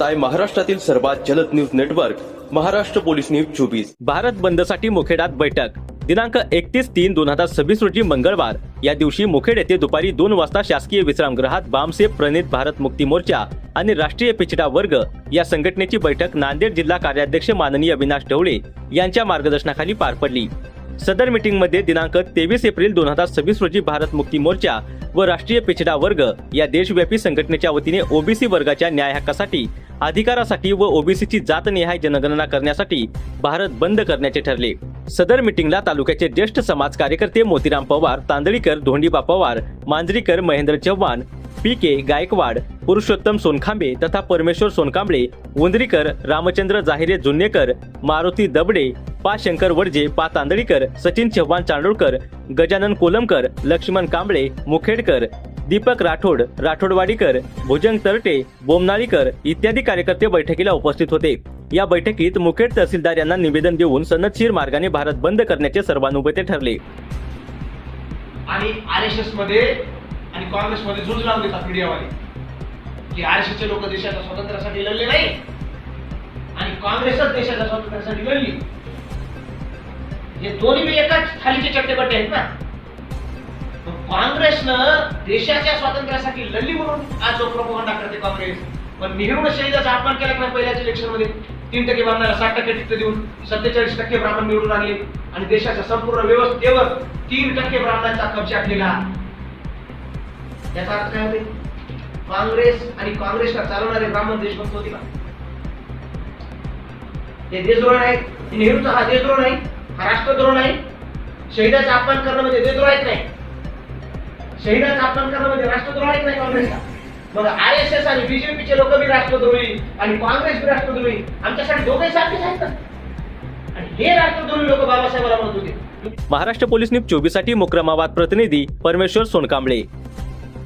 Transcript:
पाहताय महाराष्ट्रातील सर्वात जलद news network Maharashtra police news 24। Bharat बंदसाठी मुखेडात बैठक दिनांक 31/3/2026 रोजी मंगळवार या दिवशी मुखेड येथे दुपारी 2 वाजता शासकीय विश्रामगृहात बामसेफ प्रणित भारत मुक्ती मोर्चा आणि राष्ट्रीय पिछडा वर्ग या संघटनेची बैठक नांदेड जिल्हा कार्याध्यक्ष माननीय अविनाश ढवळे यांच्या मार्गदर्शनाखाली पार पडली। सदर मीटिंग मध्ये दिनांक 23 एप्रिल 2026 रोजी भारत मुक्ती मोर्चा व राष्ट्रीय पिछडा वर्ग या देशव्यापी संघटनेच्या वतीने ओबीसी वर्गाच्या न्याय हक्कासाठी, अधिकारासाठी व ओबीसीची जातनिहाय जनगणना करण्यासाठी भारत बंद करण्याचे ठरले। सदर मीटिंगला तालुक्याचे ज्येष्ठ समाज कार्यकर्ते मोतीराम पवार, तांदळीकर, धोंडीबा पवार, मांजरीकर, महेंद्र चव्हाण, पीके गायकवाड, पुरुषोत्तम सोनखांबे तथा परमेश्वर सोनकांबळे, उंदरीकर, रामचंद्र जाहिरे जुन्नेकर, मारुती दबडे, पा शंकर वडजे, पा तांदळीकर, सचिन चव्हाण चांडोळकर, गजानन कोलमकर, लक्ष्मण कांबळे, मुखेडकर, दीपक राठोड, राठोडवाडीकर, भुजंग तरटे, बोमनाळीकर इत्यादी कार्यकर्ते बैठकीला उपस्थित होते। या बैठकीत मुखेड तहसीलदार यांना निवेदन देऊन सनदशीर मार्गाने भारत बंद करण्याचे सर्वानुमते ठरले। आणि आरएसएस मध्ये आणि काँग्रेस मध्ये झुंज लावून देतात मीडियावाले की आरएसएस चे लोक देशाच्या स्वातंत्र्यासाठी लढले नाही आणि काँग्रेसच देशाच्या स्वातंत्र्यासाठी लढली। हे दोन्ही एकाच थालीचे चट्टेबट्टे आहेत ना। काँग्रेसनं देशाच्या स्वातंत्र्यासाठी लढली म्हणून आज जो प्रोपगंडा करते काँग्रेस, पण नेहरू शहीदाचा अपमान केला नाही। पहिल्याच इलेक्शन मध्ये 3% ब्राह्मणाला 60% तिकीट देऊन 47% ब्राह्मण निवडून आणले आणि देशाच्या संपूर्ण व्यवस्थेवर 3% ब्राह्मणांचा कब्जा केला। याचा अर्थ काय होते? काँग्रेस आणि काँग्रेसला चालवणारे ब्राह्मण देशभक्त होते का? हे देशद्रोह आहे। नेहरूचा हा देशद्रोह नाही, हा राष्ट्रद्रोह नाही। शहीदाचा अपमान करणं म्हणजे देशद्रोह आहे नाही, शहीदाचा अपमान करणं म्हणजे राष्ट्रद्रोह आहे नाही काँग्रेसला। मग आरएसएस आणि बीजेपीचे लोक बी राष्ट्रद्रोही आणि काँग्रेस बी राष्ट्रद्रोही, आमच्यासाठी दोघे सारखेच आहेत ना। आणि हे राष्ट्रद्रोही लोक बाबासाहेबांना म्हणत होते। महाराष्ट्र पोलीस न्यूज 24 साठी मुक्रमाबाद प्रतिनिधी परमेश्वर सोनकांबळे।